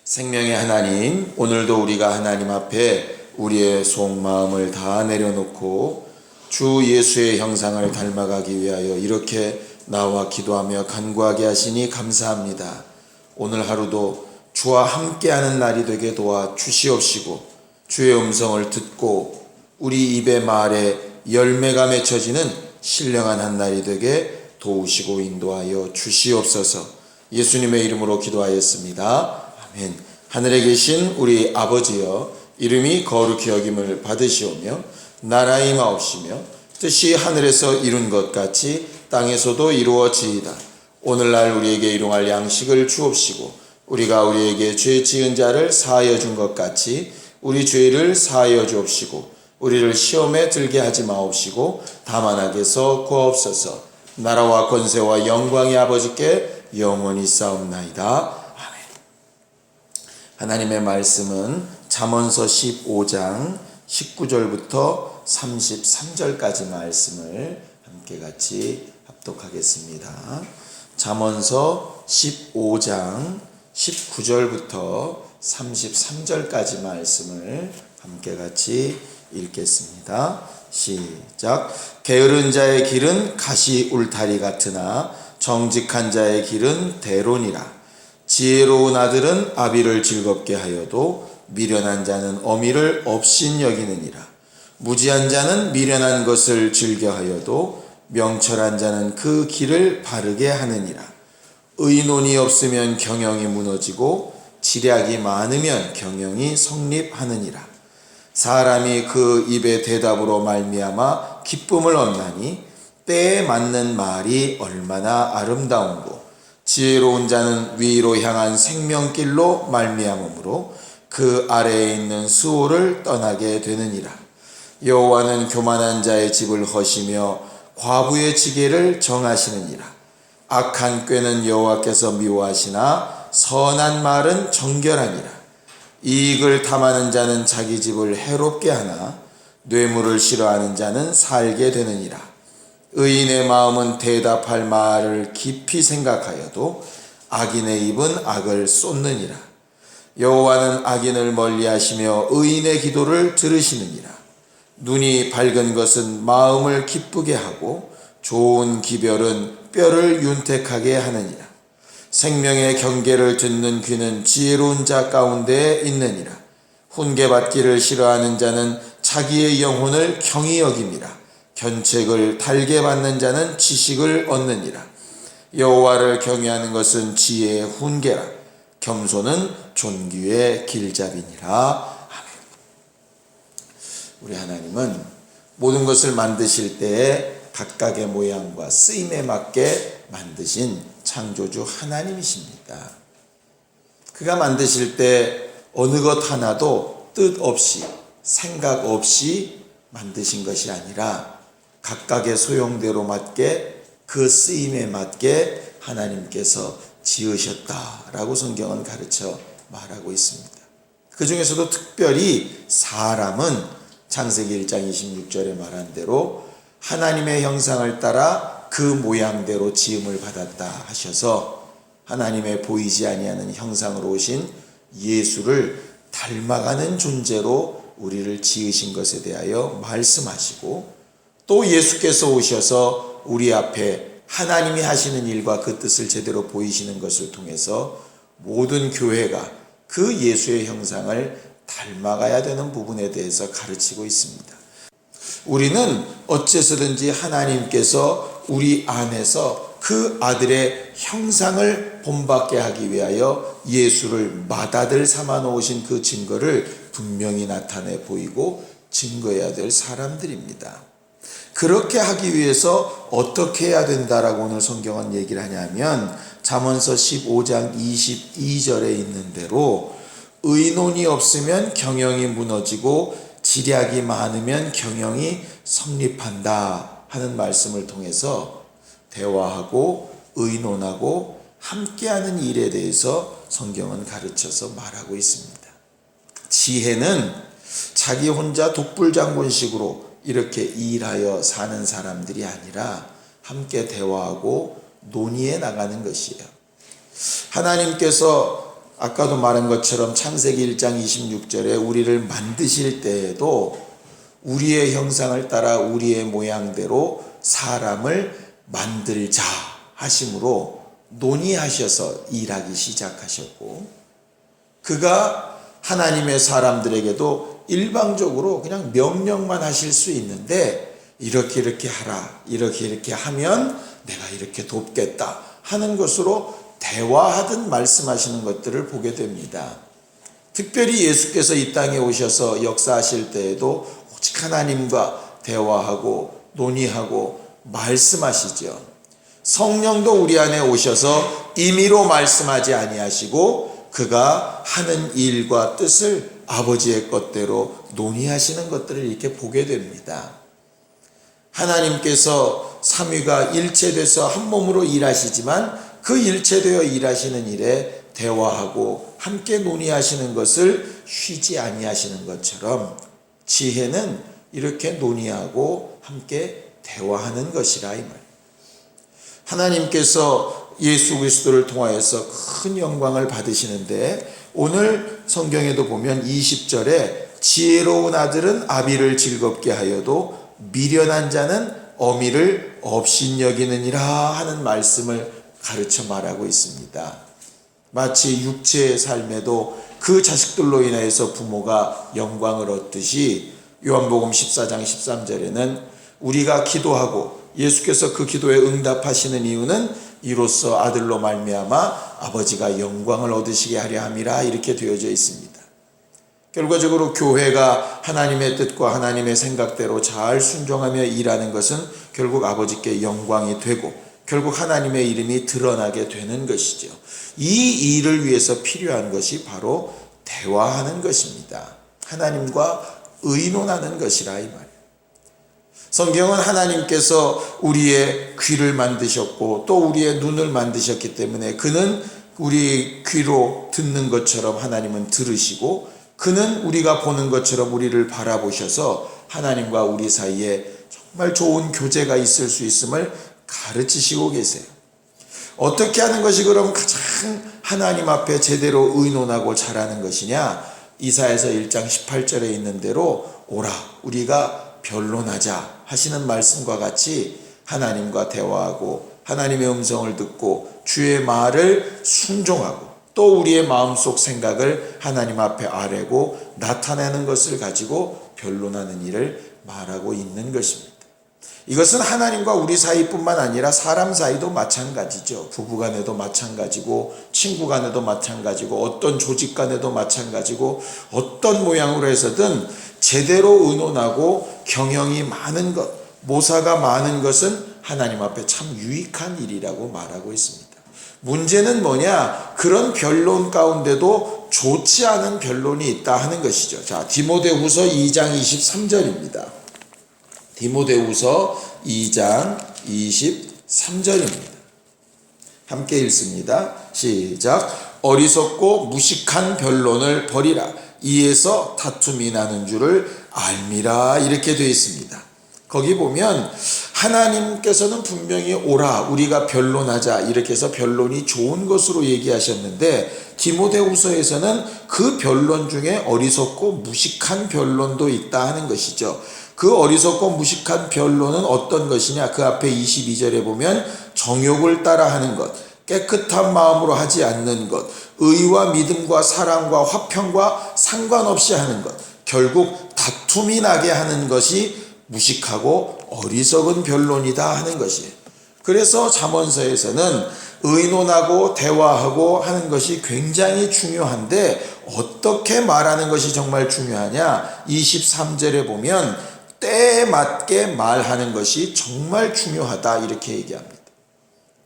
생명의 하나님, 오늘도 우리가 하나님 앞에 우리의 속마음을 다 내려놓고 주 예수의 형상을 닮아가기 위하여 이렇게 나와 기도하며 간구하게 하시니 감사합니다. 오늘 하루도 주와 함께하는 날이 되게 도와 주시옵시고, 주의 음성을 듣고 우리 입의 말에 열매가 맺혀지는 신령한 한 날이 되게 도우시고 인도하여 주시옵소서. 예수님의 이름으로 기도하였습니다. 아멘. 하늘에 계신 우리 아버지여, 이름이 거룩히 여김을 받으시오며 나라의 임하옵시며 뜻이 하늘에서 이룬 것 같이 땅에서도 이루어지이다. 오늘날 우리에게 일용할 양식을 주옵시고, 우리가 우리에게 죄 지은 자를 사하여 준 것 같이 우리 죄를 사하여 주옵시고, 우리를 시험에 들게 하지 마옵시고 다만 악에서 구하옵소서. 나라와 권세와 영광의 아버지께 영원히 싸움나이다. 아멘. 하나님의 말씀은 잠언서 15장 19절부터 33절까지 말씀을 함께 같이 합독하겠습니다. 잠언서 15장 19절부터 33절까지 말씀을 함께 같이 읽겠습니다. 시작. 게으른 자의 길은 가시 울타리 같으나 정직한 자의 길은 대론이라. 지혜로운 아들은 아비를 즐겁게 하여도 미련한 자는 어미를 업신여기느니라. 무지한 자는 미련한 것을 즐겨하여도 명철한 자는 그 길을 바르게 하느니라. 의논이 없으면 경영이 무너지고 지략이 많으면 경영이 성립하느니라. 사람이 그 입의 대답으로 말미암아 기쁨을 얻나니 때에 맞는 말이 얼마나 아름다운고, 지혜로운 자는 위로 향한 생명길로 말미암으므로 그 아래에 있는 수호를 떠나게 되느니라. 여호와는 교만한 자의 집을 허시며 과부의 지게를 정하시느니라. 악한 꾀는 여호와께서 미워하시나 선한 말은 정결하니라. 이익을 탐하는 자는 자기 집을 해롭게 하나 뇌물을 싫어하는 자는 살게 되느니라. 의인의 마음은 대답할 말을 깊이 생각하여도 악인의 입은 악을 쏟느니라. 여호와는 악인을 멀리하시며 의인의 기도를 들으시느니라. 눈이 밝은 것은 마음을 기쁘게 하고 좋은 기별은 뼈를 윤택하게 하느니라. 생명의 경계를 듣는 귀는 지혜로운 자 가운데에 있느니라. 훈계받기를 싫어하는 자는 자기의 영혼을 경히 여김이라. 견책을 달게 받는 자는 지식을 얻느니라. 여호와를 경외하는 것은 지혜의 훈계라. 겸손은 존귀의 길잡이니라. 아멘. 우리 하나님은 모든 것을 만드실 때에 각각의 모양과 쓰임에 맞게 만드신 창조주 하나님이십니다. 그가 만드실 때 어느 것 하나도 뜻 없이 생각 없이 만드신 것이 아니라 각각의 소용대로 맞게, 그 쓰임에 맞게 하나님께서 지으셨다라고 성경은 가르쳐 말하고 있습니다. 그 중에서도 특별히 사람은 창세기 1장 26절에 말한 대로 하나님의 형상을 따라 그 모양대로 지음을 받았다 하셔서 하나님의 보이지 아니하는 형상으로 오신 예수를 닮아가는 존재로 우리를 지으신 것에 대하여 말씀하시고, 또 예수께서 오셔서 우리 앞에 하나님이 하시는 일과 그 뜻을 제대로 보이시는 것을 통해서 모든 교회가 그 예수의 형상을 닮아가야 되는 부분에 대해서 가르치고 있습니다. 우리는 어째서든지 하나님께서 우리 안에서 그 아들의 형상을 본받게 하기 위하여 예수를 맏아들 삼아 놓으신 그 증거를 분명히 나타내 보이고 증거해야 될 사람들입니다. 그렇게 하기 위해서 어떻게 해야 된다라고 오늘 성경은 얘기를 하냐면, 잠언서 15장 22절에 있는 대로 의논이 없으면 경영이 무너지고 지략이 많으면 경영이 성립한다 하는 말씀을 통해서 대화하고 의논하고 함께하는 일에 대해서 성경은 가르쳐서 말하고 있습니다. 지혜는 자기 혼자 독불장군식으로 이렇게 일하여 사는 사람들이 아니라 함께 대화하고 논의해 나가는 것이에요. 하나님께서 아까도 말한 것처럼 창세기 1장 26절에 우리를 만드실 때에도 우리의 형상을 따라 우리의 모양대로 사람을 만들자 하심으로 논의하셔서 일하기 시작하셨고, 그가 하나님의 사람들에게도 일방적으로 그냥 명령만 하실 수 있는데 이렇게 이렇게 하라, 이렇게 이렇게 하면 내가 이렇게 돕겠다 하는 것으로 대화하듯 말씀하시는 것들을 보게 됩니다. 특별히 예수께서 이 땅에 오셔서 역사하실 때에도 오직 하나님과 대화하고 논의하고 말씀하시죠. 성령도 우리 안에 오셔서 임의로 말씀하지 아니하시고 그가 하는 일과 뜻을 아버지의 것대로 논의하시는 것들을 이렇게 보게 됩니다. 하나님께서 삼위가 일체돼서 한 몸으로 일하시지만 그 일체되어 일하시는 일에 대화하고 함께 논의하시는 것을 쉬지 아니하시는 것처럼 지혜는 이렇게 논의하고 함께 대화하는 것이라 이 말. 하나님께서 예수 그리스도를 통하여서 큰 영광을 받으시는데 오늘 성경에도 보면 20절에 지혜로운 아들은 아비를 즐겁게 하여도 미련한 자는 어미를 업신여기느니라 하는 말씀을 가르쳐 말하고 있습니다. 마치 육체의 삶에도 그 자식들로 인하여서 부모가 영광을 얻듯이 요한복음 14장 13절에는 우리가 기도하고 예수께서 그 기도에 응답하시는 이유는 이로써 아들로 말미암아 아버지가 영광을 얻으시게 하려 함이라 이렇게 되어져 있습니다. 결과적으로 교회가 하나님의 뜻과 하나님의 생각대로 잘 순종하며 일하는 것은 결국 아버지께 영광이 되고 결국 하나님의 이름이 드러나게 되는 것이죠. 이 일을 위해서 필요한 것이 바로 대화하는 것입니다. 하나님과 의논하는 것이라 이 말이에요. 성경은 하나님께서 우리의 귀를 만드셨고 또 우리의 눈을 만드셨기 때문에 그는 우리 귀로 듣는 것처럼 하나님은 들으시고 그는 우리가 보는 것처럼 우리를 바라보셔서 하나님과 우리 사이에 정말 좋은 교제가 있을 수 있음을 가르치시고 계세요. 어떻게 하는 것이 그럼 가장 하나님 앞에 제대로 의논하고 잘하는 것이냐? 이사야서 1장 18절에 있는 대로 오라 우리가 변론하자 하시는 말씀과 같이 하나님과 대화하고 하나님의 음성을 듣고 주의 말을 순종하고 또 우리의 마음속 생각을 하나님 앞에 아뢰고 나타내는 것을 가지고 변론하는 일을 말하고 있는 것입니다. 이것은 하나님과 우리 사이뿐만 아니라 사람 사이도 마찬가지죠. 부부 간에도 마찬가지고 친구 간에도 마찬가지고 어떤 조직 간에도 마찬가지고 어떤 모양으로 해서든 제대로 의논하고 경영이 많은 것, 모사가 많은 것은 하나님 앞에 참 유익한 일이라고 말하고 있습니다. 문제는 뭐냐? 그런 변론 가운데도 좋지 않은 변론이 있다 하는 것이죠. 자, 디모데후서 2장 23절입니다. 디모데후서 2장 23절입니다. 함께 읽습니다. 시작. 어리석고 무식한 변론을 버리라. 이에서 다툼이 나는 줄을 알미라. 이렇게 되어 있습니다. 거기 보면 하나님께서는 분명히 오라 우리가 변론하자 이렇게 해서 변론이 좋은 것으로 얘기하셨는데 디모데후서에서는 그 변론 중에 어리석고 무식한 변론도 있다 하는 것이죠. 그 어리석고 무식한 변론은 어떤 것이냐? 그 앞에 22절에 보면 정욕을 따라 하는 것, 깨끗한 마음으로 하지 않는 것, 의와 믿음과 사랑과 화평과 상관없이 하는 것, 결국 다툼이 나게 하는 것이 무식하고 어리석은 변론이다 하는 것이에요. 그래서 잠언서에서는 의논하고 대화하고 하는 것이 굉장히 중요한데 어떻게 말하는 것이 정말 중요하냐? 23절에 보면 때에 맞게 말하는 것이 정말 중요하다 이렇게 얘기합니다.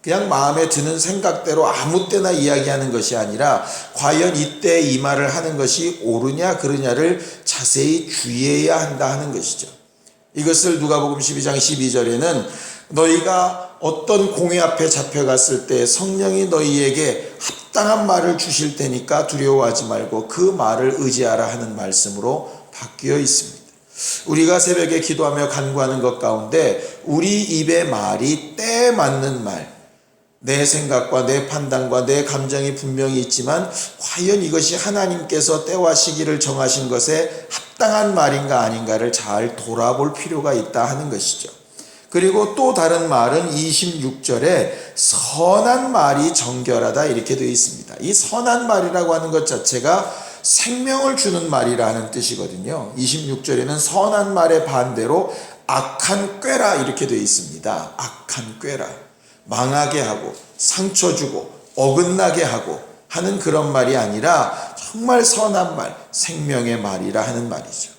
그냥 마음에 드는 생각대로 아무 때나 이야기하는 것이 아니라 과연 이때 이 말을 하는 것이 옳으냐 그르냐를 자세히 주의해야 한다 하는 것이죠. 이것을 누가복음 12장 12절에는 너희가 어떤 공회 앞에 잡혀갔을 때 성령이 너희에게 합당한 말을 주실 테니까 두려워하지 말고 그 말을 의지하라 하는 말씀으로 바뀌어 있습니다. 우리가 새벽에 기도하며 간구하는 것 가운데 우리 입의 말이 때에 맞는 말, 내 생각과 내 판단과 내 감정이 분명히 있지만 과연 이것이 하나님께서 때와 시기를 정하신 것에 합당한 말인가 아닌가를 잘 돌아볼 필요가 있다 하는 것이죠. 그리고 또 다른 말은 26절에 선한 말이 정결하다 이렇게 되어 있습니다. 이 선한 말이라고 하는 것 자체가 생명을 주는 말이라는 뜻이거든요. 26절에는 선한 말의 반대로 악한 꾀라 이렇게 되어 있습니다. 악한 꾀라. 망하게 하고 상처 주고 어긋나게 하고 하는 그런 말이 아니라 정말 선한 말, 생명의 말이라 하는 말이죠.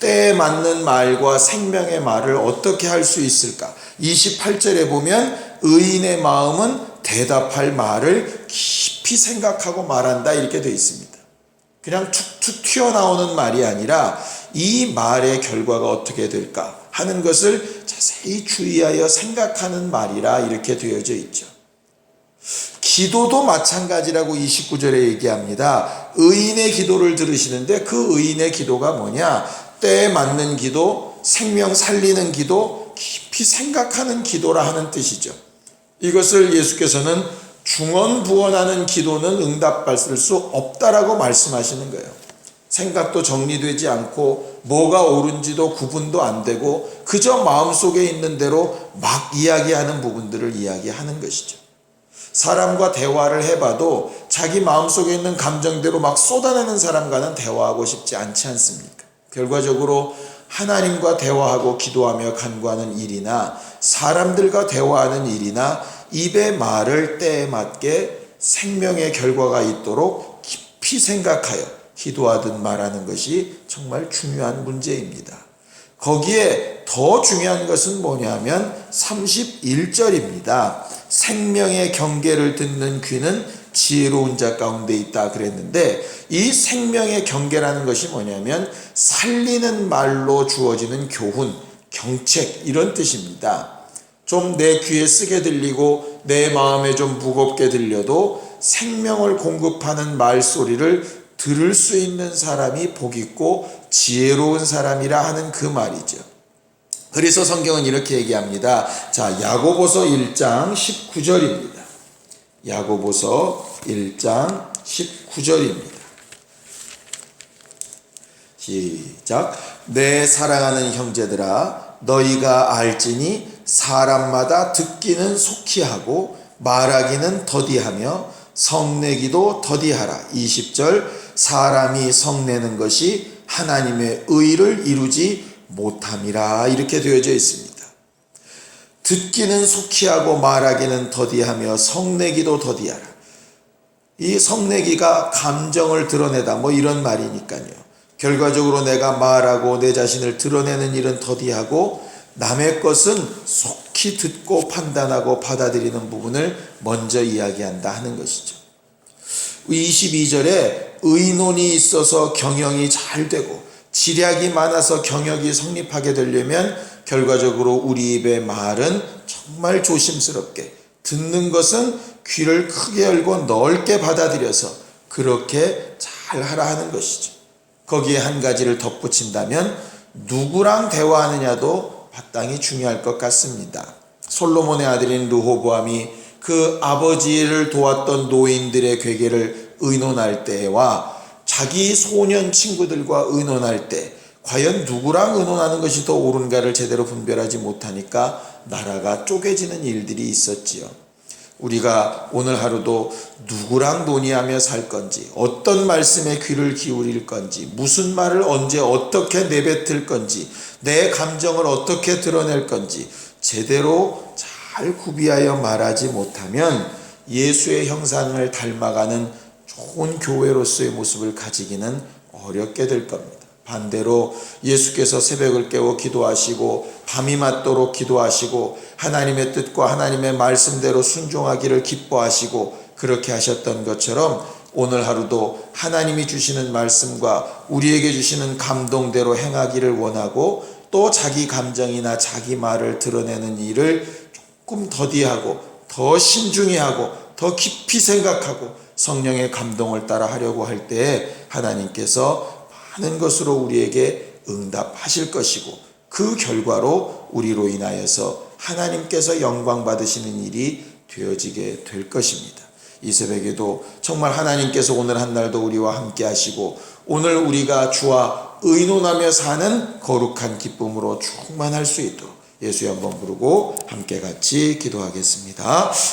때에 맞는 말과 생명의 말을 어떻게 할 수 있을까? 28절에 보면 의인의 마음은 대답할 말을 깊이 생각하고 말한다 이렇게 되어 있습니다. 그냥 툭툭 튀어나오는 말이 아니라 이 말의 결과가 어떻게 될까 하는 것을 자세히 주의하여 생각하는 말이라 이렇게 되어져 있죠. 기도도 마찬가지라고 29절에 얘기합니다. 의인의 기도를 들으시는데 그 의인의 기도가 뭐냐? 때에 맞는 기도, 생명 살리는 기도, 깊이 생각하는 기도라 하는 뜻이죠. 이것을 예수께서는 중언부언하는 기도는 응답받을 수 없다라고 말씀하시는 거예요. 생각도 정리되지 않고 뭐가 옳은지도 구분도 안 되고 그저 마음속에 있는 대로 막 이야기하는 부분들을 이야기하는 것이죠. 사람과 대화를 해봐도 자기 마음속에 있는 감정대로 막 쏟아내는 사람과는 대화하고 싶지 않지 않습니까? 결과적으로 하나님과 대화하고 기도하며 간구하는 일이나 사람들과 대화하는 일이나 입의 말을 때에 맞게 생명의 결과가 있도록 깊이 생각하여 기도하듯 말하는 것이 정말 중요한 문제입니다. 거기에 더 중요한 것은 뭐냐면 31절입니다. 생명의 경계를 듣는 귀는 지혜로운 자 가운데 있다 그랬는데 이 생명의 경계라는 것이 뭐냐면 살리는 말로 주어지는 교훈, 경책 이런 뜻입니다. 좀 내 귀에 쓰게 들리고 내 마음에 좀 무겁게 들려도 생명을 공급하는 말소리를 들을 수 있는 사람이 복 있고 지혜로운 사람이라 하는 그 말이죠. 그래서 성경은 이렇게 얘기합니다. 자, 야고보서 1장 19절입니다. 야고보서 1장 19절입니다. 시작. 내 사랑하는 형제들아 너희가 알지니 사람마다 듣기는 속히 하고 말하기는 더디하며 성내기도 더디하라. 20절 사람이 성내는 것이 하나님의 의를 이루지 못함이라 이렇게 되어져 있습니다. 듣기는 속히 하고 말하기는 더디하며 성내기도 더디하라. 이 성내기가 감정을 드러내다 뭐 이런 말이니까요. 결과적으로 내가 말하고 내 자신을 드러내는 일은 더디하고 남의 것은 속히 듣고 판단하고 받아들이는 부분을 먼저 이야기한다 하는 것이죠. 22절에 의논이 있어서 경영이 잘 되고 지략이 많아서 경역이 성립하게 되려면 결과적으로 우리 입의 말은 정말 조심스럽게 듣는 것은 귀를 크게 열고 넓게 받아들여서 그렇게 잘 하라 하는 것이죠. 거기에 한 가지를 덧붙인다면 누구랑 대화하느냐도 마땅히 중요할 것 같습니다. 솔로몬의 아들인 르호보암이 그 아버지를 도왔던 노인들의 괴계를 의논할 때와 자기 소년 친구들과 의논할 때 과연 누구랑 의논하는 것이 더 옳은가를 제대로 분별하지 못하니까 나라가 쪼개지는 일들이 있었지요. 우리가 오늘 하루도 누구랑 논의하며 살 건지, 어떤 말씀에 귀를 기울일 건지, 무슨 말을 언제 어떻게 내뱉을 건지, 내 감정을 어떻게 드러낼 건지 제대로 잘 구비하여 말하지 못하면 예수의 형상을 닮아가는 좋은 교회로서의 모습을 가지기는 어렵게 될 겁니다. 반대로 예수께서 새벽을 깨워 기도하시고 밤이 맞도록 기도하시고 하나님의 뜻과 하나님의 말씀대로 순종하기를 기뻐하시고 그렇게 하셨던 것처럼 오늘 하루도 하나님이 주시는 말씀과 우리에게 주시는 감동대로 행하기를 원하고 또 자기 감정이나 자기 말을 드러내는 일을 조금 더디하고 더 신중히 하고 더 깊이 생각하고 성령의 감동을 따라 하려고 할 때에 하나님께서 많은 것으로 우리에게 응답하실 것이고 그 결과로 우리로 인하여서 하나님께서 영광 받으시는 일이 되어지게 될 것입니다. 이 새벽에도 정말 하나님께서 오늘 한 날도 우리와 함께 하시고 오늘 우리가 주와 의논하며 사는 거룩한 기쁨으로 충만할 수 있도록 예수의 한번 부르고 함께 같이 기도하겠습니다.